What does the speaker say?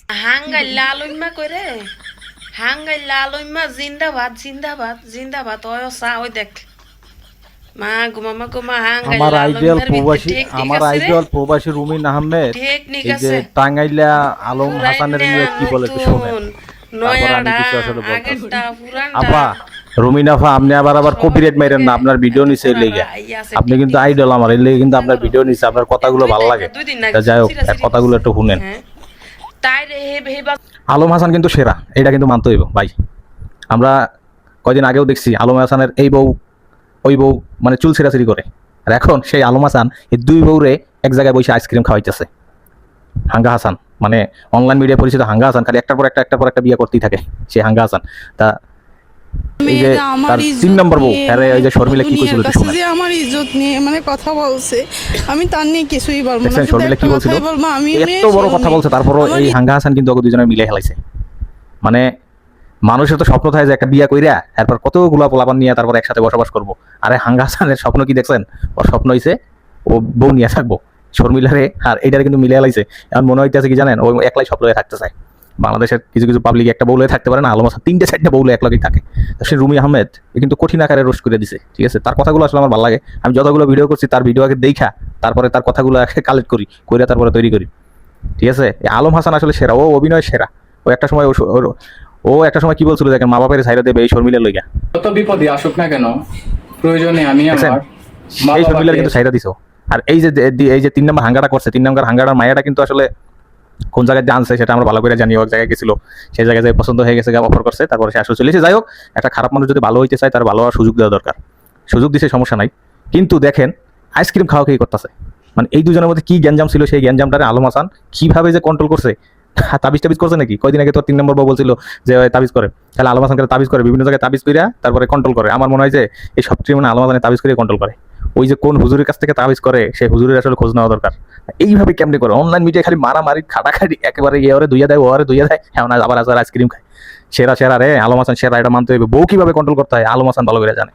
হাঙ্গাই লালইম্মা কইরে হাঙ্গাই লালইম্মা জিন্দাবাদ জিন্দাবাদ জিন্দাবাদ ওই সা ওই দেখ মা গুমামা গুমা হাঙ্গাই আমার আইডিয়াল প্রবাসী রুমিন আহমেদ টেকনিক এই যে আছে টাঙ্গাইলা আলম হাসানের নিয়ে কি বলে একটু শুনেন। তারপর আমি কিছু আসলে বলতেছি। আগেরটা পুরানটা আপা রুমিন আপা আপনি আবার কপিরাইট মাইরেন না, আপনার ভিডিও নিছে এই লেগে। আপনি কিন্তু আইডল আমার, এই লেগে কিন্তু আপনার ভিডিও নিছে, আপনার কথাগুলো ভালো লাগে। তা যাই হোক কথাগুলো একটু শুনেন। তাই রে হেবা আলম হাসান কিন্তু সেরা, এটা কিন্তু মানতে হইব ভাই। আমরা কয়দিন আগেও দেখছি আলম হাসানের এই বউ ওই বউ মানে চুল ছেঁড়াছিড়ি করে, আর এখন সেই আলম হাসান এই দুই বউরে এক জায়গায় বসে আইসক্রিম খাওয়াইতেছে। হাঙ্গা হাসান মানে অনলাইন মিডিয়া পরিচিত হাঙ্গা হাসান খালি একটার পর একটা বিয়ে করতেই থাকে সেই হাঙ্গা হাসান। তা এই যে তার 3 নম্বর বউ আরে ওই যে শর্মিলা কি কইছিল শুনুন। যে আমার ইজ্জত নিয়ে মানে কথা বলছে, আমি তার নিয়ে কিছুই বলবো না। শর্মিলা কি বলছিল, এত বড় কথা বলছে, তারপরও এই হাঙ্গা হাসান কিন্তু ওকে দুজনে মিলে হেলাইছে। মানে মানুষের তো স্বপ্ন থাকে যে একটা বিয়া কইরা এরপর কতগুলা পোলাপান নিয়ে তারপর একসাথে বসবাস করবো। আরে হাঙ্গা হাসানের স্বপ্ন কি দেখছেন? ওর স্বপ্ন হইছে ও বউ নিয়ে থাকবো শর্মিলারে, আর এইটারে কিন্তু মিলে হেলাইছে। এখন মনে হইতেছে কি জানেন, ও একলাই স্বপ্ন হয়ে থাকতে চায়। বাংলাদেশের কিছু কিছু পাবলিক একটা বউলে থাকতে পারে না, আলম হাসান 3-4টা বউলে এক লগেই থাকে। সে রুমি আহমেদ কিন্তু কঠিন আকারে রোস্ট করে দিছে, ঠিক আছে। তার কথাগুলো আসলে আমার ভালো লাগে। আমি যতগুলো ভিডিও করছি তার ভিডিও আগে দেখা তারপরে তার কথাগুলো কালেক্ট করি, কইরা তারপরে তৈরি করি, ঠিক আছে। আলম হাসান আসলে সেরা, ও অভিনয় সেরা। ও একটা সময় ও একটা সময় কি বলছিল দেখেন, মা বাপের ছাইরা দেবে এই শর্মিলার লইগা। যত বিপদই আসুক না কেন প্রয়োজনে আমি আমার এই শর্মিলার কিন্তু ছাইরা দিছো। আর এই যে 3 নম্বর হাঙ্গাটা করছে, 3 নম্বর হাঙ্গাটার মায়াটা কিন্তু আসলে কোন জায়গায় জানছে সেটা আমরা ভালো করে জানি। এক জায়গায় গেছিল, সেই জায়গায় যে পছন্দ হয়ে গেছে, অফার করছে, তারপরে সে আসলে চলেছে। যাই হোক, একটা খারাপ মানুষ যদি ভালো হইতে চায় তার ভালো হওয়ার সুযোগ দেওয়া দরকার। সুযোগ দিছে, সমস্যা নাই। কিন্তু দেখেন আইসক্রিম খাওয়া খেয়ে করতেছে, মানে এই দুজনের মধ্যে কি গ্যাঞ্জাম ছিল, সেই গ্যাঞ্জামটারে আলম হাসান কিভাবে যে কন্ট্রোল করছে। তাবিজ করছে নাকি? কয়দিন আগে তোর 3 নম্বর বউ বলছিল যে তাবিজ করে, তাহলে আলম হাসানকে তাবিজ করে, বিভিন্ন জায়গায় তাবিজ কইরা তারপরে কন্ট্রোল করে। আমার মনে হয় যে এই সবচেয়ে মানে আলম হাসানের তাবিজ করে কন্ট্রোল করে। ওই যে কোন হুজুরের কাছ থেকে তাবিজ করে, সেই হুজুরের আসলে খোঁজ নেওয়া দরকার। এইভাবে কেমনি করে অনলাইন মিডিয়া খালি মারামারি খাটাখাটি, একেবারে ওরে দুইয়া দেয়, ওরে দুইয়া দেয়, এমন আবার আইসক্রিম খায়। সেরা রে আলম হাসান সেরা, এটা মানতে হইবে। বউ কিভাবে কন্ট্রোল করতে হয় আলম হাসান ভালো করে জানে।